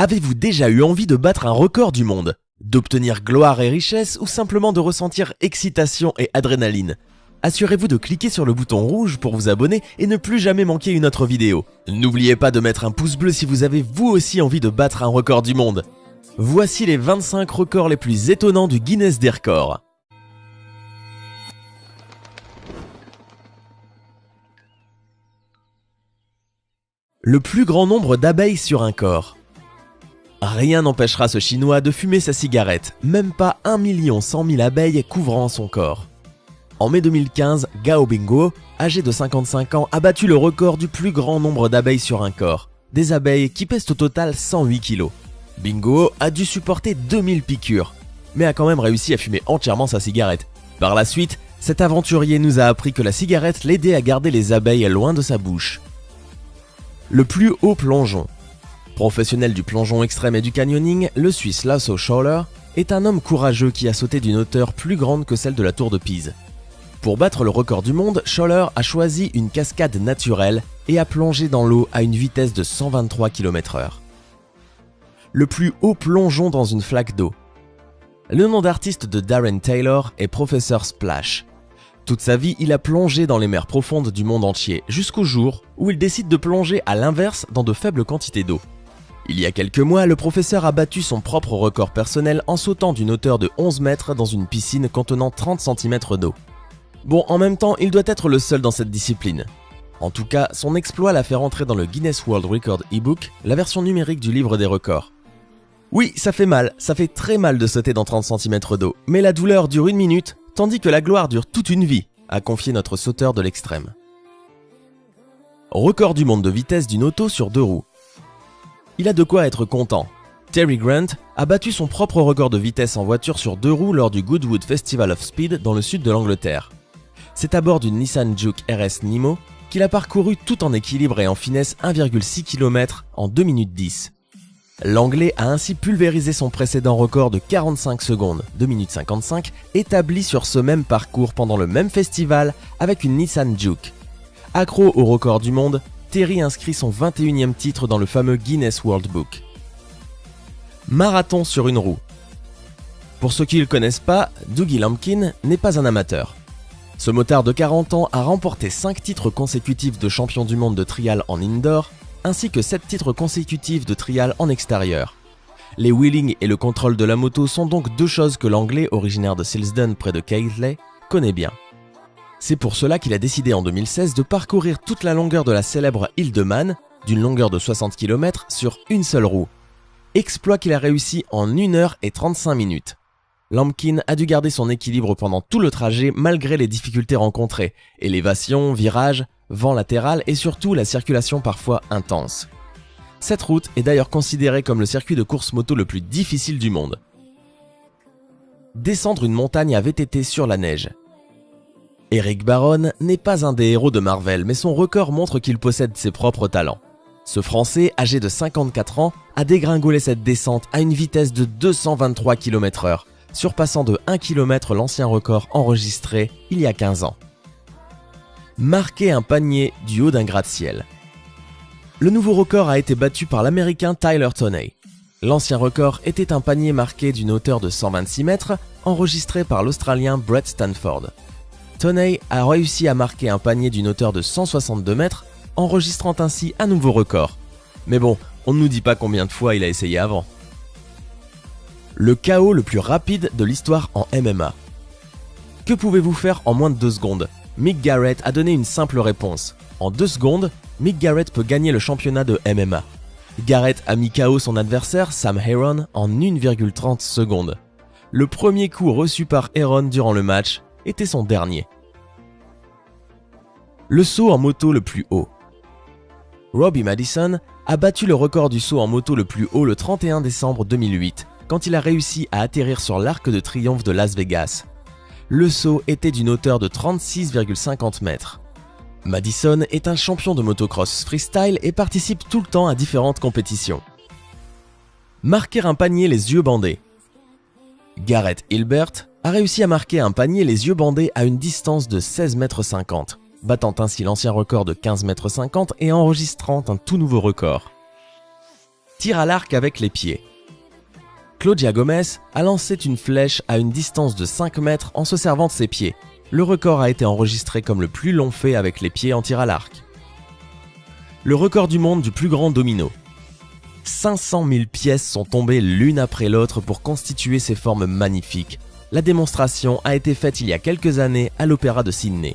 Avez-vous déjà eu envie de battre un record du monde? D'obtenir gloire et richesse ou simplement de ressentir excitation et adrénaline? Assurez-vous de cliquer sur le bouton rouge pour vous abonner et ne plus jamais manquer une autre vidéo. N'oubliez pas de mettre un pouce bleu si vous avez vous aussi envie de battre un record du monde. Voici les 25 records les plus étonnants du Guinness des records. Le plus grand nombre d'abeilles sur un corps. Rien n'empêchera ce Chinois de fumer sa cigarette, même pas 1 100 000 abeilles couvrant son corps. En mai 2015, Gao Bingguo, âgé de 55 ans, a battu le record du plus grand nombre d'abeilles sur un corps, des abeilles qui pèsent au total 108 kg. Bingguo a dû supporter 2000 piqûres, mais a quand même réussi à fumer entièrement sa cigarette. Par la suite, cet aventurier nous a appris que la cigarette l'aidait à garder les abeilles loin de sa bouche. Le plus haut plongeon. Professionnel du plongeon extrême et du canyoning, le Suisse Lasso Scholler est un homme courageux qui a sauté d'une hauteur plus grande que celle de la tour de Pise. Pour battre le record du monde, Scholler a choisi une cascade naturelle et a plongé dans l'eau à une vitesse de 123 km/h. Le plus haut plongeon dans une flaque d'eau. Le nom d'artiste de Darren Taylor est Professeur Splash. Toute sa vie, il a plongé dans les mers profondes du monde entier, jusqu'au jour où il décide de plonger à l'inverse dans de faibles quantités d'eau. Il y a quelques mois, le professeur a battu son propre record personnel en sautant d'une hauteur de 11 mètres dans une piscine contenant 30 cm d'eau. Bon, en même temps, il doit être le seul dans cette discipline. En tout cas, son exploit l'a fait rentrer dans le Guinness World Record e-book, la version numérique du livre des records. Oui, ça fait très mal de sauter dans 30 cm d'eau, mais la douleur dure 1 minute, tandis que la gloire dure toute une vie, a confié notre sauteur de l'extrême. Record du monde de vitesse d'une auto sur 2 roues. Il a de quoi être content. Terry Grant a battu son propre record de vitesse en voiture sur 2 roues lors du Goodwood Festival of Speed dans le sud de l'Angleterre. C'est à bord d'une Nissan Juke RS Nimo qu'il a parcouru tout en équilibre et en finesse 1,6 km en 2 minutes 10. L'Anglais a ainsi pulvérisé son précédent record de 45 secondes, 2 minutes 55, établi sur ce même parcours pendant le même festival avec une Nissan Juke. Accro au record du monde, Terry inscrit son 21e titre dans le fameux Guinness World Book. Marathon sur une roue. Pour ceux qui ne le connaissent pas, Dougie Lumpkin n'est pas un amateur. Ce motard de 40 ans a remporté 5 titres consécutifs de champion du monde de trial en indoor, ainsi que 7 titres consécutifs de trial en extérieur. Les wheelings et le contrôle de la moto sont donc 2 choses que l'Anglais, originaire de Silsden près de Keighley, connaît bien. C'est pour cela qu'il a décidé en 2016 de parcourir toute la longueur de la célèbre île de Man, d'une longueur de 60 km, sur une seule roue. Exploit qu'il a réussi en 1 heure et 35 minutes. Lumpkin a dû garder son équilibre pendant tout le trajet malgré les difficultés rencontrées, élévation, virages, vent latéral et surtout la circulation parfois intense. Cette route est d'ailleurs considérée comme le circuit de course moto le plus difficile du monde. Descendre une montagne à VTT sur la neige. Eric Barron n'est pas un des héros de Marvel, mais son record montre qu'il possède ses propres talents. Ce Français, âgé de 54 ans, a dégringolé cette descente à une vitesse de 223 km/h, surpassant de 1 km l'ancien record enregistré il y a 15 ans. Marquer un panier du haut d'un gratte-ciel. Le nouveau record a été battu par l'Américain Tyler Toney. L'ancien record était un panier marqué d'une hauteur de 126 mètres, enregistré par l'Australien Brett Stanford. Toney a réussi à marquer un panier d'une hauteur de 162 mètres, enregistrant ainsi un nouveau record. Mais bon, on ne nous dit pas combien de fois il a essayé avant. Le KO le plus rapide de l'histoire en MMA. Que pouvez-vous faire en moins de 2 secondes? Mick Garrett a donné une simple réponse. En 2 secondes, Mick Garrett peut gagner le championnat de MMA. Garrett a mis KO son adversaire Sam Heron en 1,30 secondes. Le premier coup reçu par Heron durant le match était son dernier. Le saut en moto le plus haut. Robbie Madison a battu le record du saut en moto le plus haut le 31 décembre 2008, quand il a réussi à atterrir sur l'Arc de Triomphe de Las Vegas. Le saut était d'une hauteur de 36,50 mètres. Madison est un champion de motocross freestyle et participe tout le temps à différentes compétitions. Marquer un panier les yeux bandés. Garrett Hilbert a réussi à marquer un panier les yeux bandés à une distance de 16,50 mètres, battant ainsi l'ancien record de 15,50 mètres et enregistrant un tout nouveau record. tir à l'arc avec les pieds. Claudia Gomez a lancé une flèche à une distance de 5 mètres en se servant de ses pieds. Le record a été enregistré comme le plus long fait avec les pieds en tir à l'arc. Le record du monde du plus grand domino. 500 000 pièces sont tombées l'une après l'autre pour constituer ces formes magnifiques. La démonstration a été faite il y a quelques années à l'Opéra de Sydney.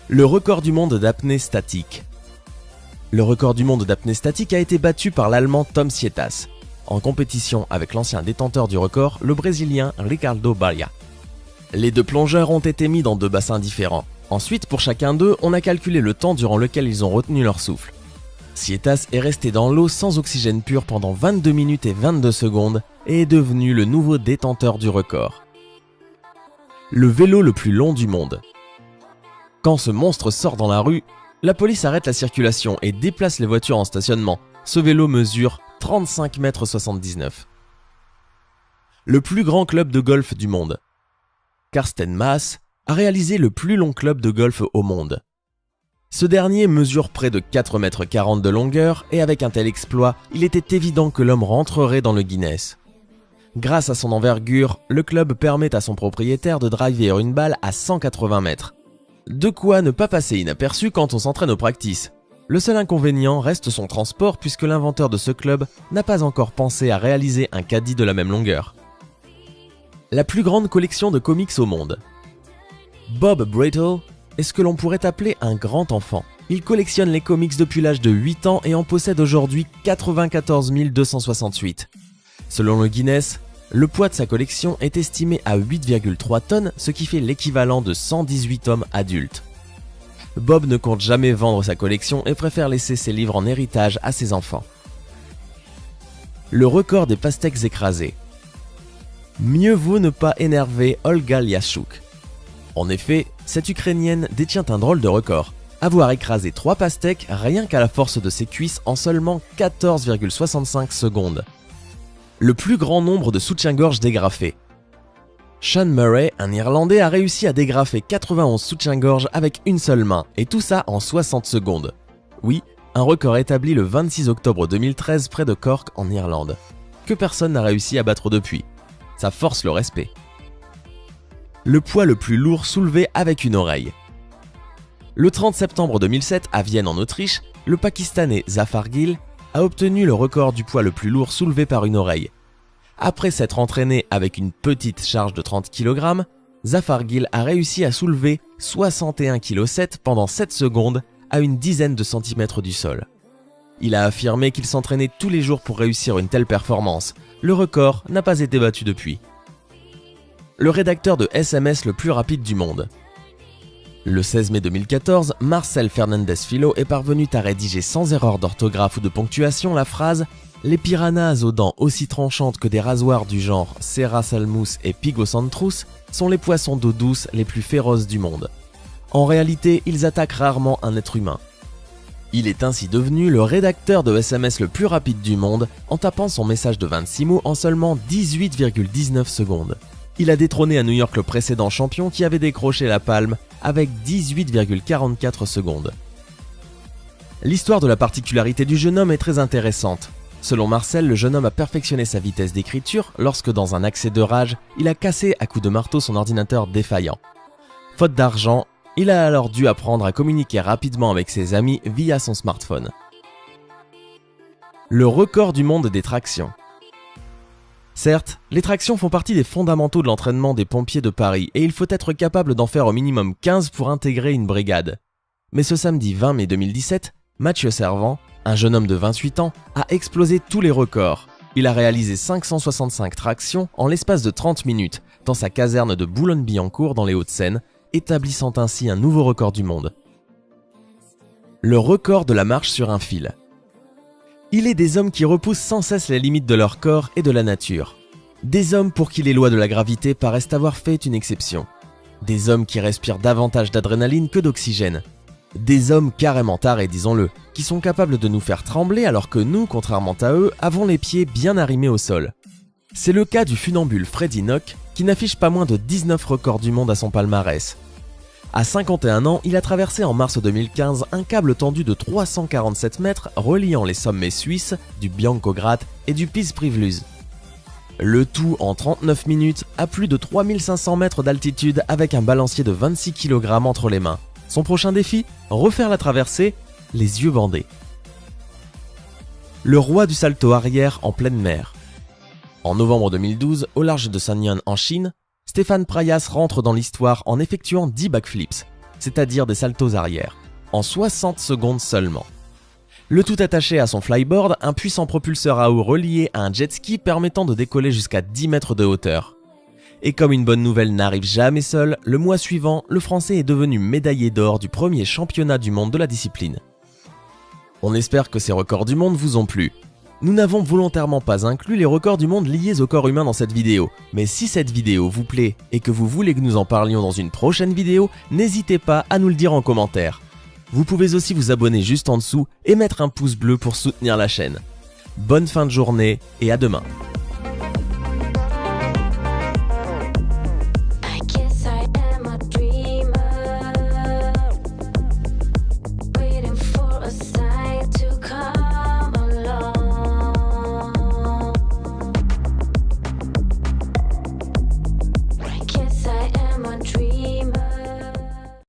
Le record du monde d'apnée statique. Le record du monde d'apnée statique a été battu par l'Allemand Tom Sietas, en compétition avec l'ancien détenteur du record, le Brésilien Ricardo Barria. Les deux plongeurs ont été mis dans 2 bassins différents. Ensuite, pour chacun d'eux, on a calculé le temps durant lequel ils ont retenu leur souffle. Sietas est resté dans l'eau sans oxygène pur pendant 22 minutes et 22 secondes et est devenu le nouveau détenteur du record. Le vélo le plus long du monde. Quand ce monstre sort dans la rue, la police arrête la circulation et déplace les voitures en stationnement. Ce vélo mesure 35,79 m. Le plus grand club de golf du monde. Karsten Maas a réalisé le plus long club de golf au monde. Ce dernier mesure près de 4,40 m de longueur et avec un tel exploit, il était évident que l'homme rentrerait dans le Guinness. Grâce à son envergure, le club permet à son propriétaire de driver une balle à 180 mètres. De quoi ne pas passer inaperçu quand on s'entraîne au practice. Le seul inconvénient reste son transport puisque l'inventeur de ce club n'a pas encore pensé à réaliser un caddie de la même longueur. La plus grande collection de comics au monde. Bob Brattle est ce que l'on pourrait appeler un grand enfant. Il collectionne les comics depuis l'âge de 8 ans et en possède aujourd'hui 94 268. Selon le Guinness, le poids de sa collection est estimé à 8,3 tonnes, ce qui fait l'équivalent de 118 hommes adultes. Bob ne compte jamais vendre sa collection et préfère laisser ses livres en héritage à ses enfants. Le record des pastèques écrasées. Mieux vaut ne pas énerver Olga Liashchuk. En effet, cette Ukrainienne détient un drôle de record. Avoir écrasé 3 pastèques rien qu'à la force de ses cuisses en seulement 14,65 secondes. Le plus grand nombre de soutiens-gorge dégrafés. Sean Murray, un Irlandais, a réussi à dégrafer 91 soutiens-gorge avec une seule main, et tout ça en 60 secondes. Oui, un record établi le 26 octobre 2013 près de Cork en Irlande, que personne n'a réussi à battre depuis. Ça force le respect. Le poids le plus lourd soulevé avec une oreille. Le 30 septembre 2007, à Vienne en Autriche, le Pakistanais Zafar Gill a obtenu le record du poids le plus lourd soulevé par une oreille. Après s'être entraîné avec une petite charge de 30 kg, Zafar Gill a réussi à soulever 61,7 kg pendant 7 secondes à une dizaine de centimètres du sol. Il a affirmé qu'il s'entraînait tous les jours pour réussir une telle performance. Le record n'a pas été battu depuis. Le rédacteur de SMS le plus rapide du monde. Le 16 mai 2014, Marcel Fernandez-Filo est parvenu à rédiger sans erreur d'orthographe ou de ponctuation la phrase « Les piranhas aux dents aussi tranchantes que des rasoirs du genre Ceratosalmus et Pygocentrus sont les poissons d'eau douce les plus féroces du monde. En réalité, ils attaquent rarement un être humain. » Il est ainsi devenu le rédacteur de SMS le plus rapide du monde en tapant son message de 26 mots en seulement 18,19 secondes. Il a détrôné à New York le précédent champion qui avait décroché la palme avec 18,44 secondes. L'histoire de la particularité du jeune homme est très intéressante. Selon Marcel, le jeune homme a perfectionné sa vitesse d'écriture lorsque, dans un accès de rage, il a cassé à coups de marteau son ordinateur défaillant. Faute d'argent, il a alors dû apprendre à communiquer rapidement avec ses amis via son smartphone. Le record du monde des tractions. Certes, les tractions font partie des fondamentaux de l'entraînement des pompiers de Paris et il faut être capable d'en faire au minimum 15 pour intégrer une brigade. Mais ce samedi 20 mai 2017, Mathieu Servant, un jeune homme de 28 ans, a explosé tous les records. Il a réalisé 565 tractions en l'espace de 30 minutes dans sa caserne de Boulogne-Billancourt dans les Hauts-de-Seine, établissant ainsi un nouveau record du monde. Le record de la marche sur un fil. Il est des hommes qui repoussent sans cesse les limites de leur corps et de la nature. Des hommes pour qui les lois de la gravité paraissent avoir fait une exception. Des hommes qui respirent davantage d'adrénaline que d'oxygène. Des hommes carrément tarés, disons-le, qui sont capables de nous faire trembler alors que nous, contrairement à eux, avons les pieds bien arrimés au sol. C'est le cas du funambule Freddie Nock qui n'affiche pas moins de 19 records du monde à son palmarès. À 51 ans, il a traversé en mars 2015 un câble tendu de 347 mètres reliant les sommets suisses du Biancograd et du Piz Priviluz. Le tout en 39 minutes à plus de 3500 mètres d'altitude avec un balancier de 26 kg entre les mains. Son prochain défi, refaire la traversée, les yeux bandés. Le roi du salto arrière en pleine mer. En novembre 2012, au large de Sanyuan en Chine, Stéphane Prayas rentre dans l'histoire en effectuant 10 backflips, c'est-à-dire des saltos arrière, en 60 secondes seulement. Le tout attaché à son flyboard, un puissant propulseur à eau relié à un jet ski permettant de décoller jusqu'à 10 mètres de hauteur. Et comme une bonne nouvelle n'arrive jamais seule, le mois suivant, le Français est devenu médaillé d'or du premier championnat du monde de la discipline. On espère que ces records du monde vous ont plu. Nous n'avons volontairement pas inclus les records du monde liés au corps humain dans cette vidéo, mais si cette vidéo vous plaît et que vous voulez que nous en parlions dans une prochaine vidéo, n'hésitez pas à nous le dire en commentaire. Vous pouvez aussi vous abonner juste en dessous et mettre un pouce bleu pour soutenir la chaîne. Bonne fin de journée et à demain.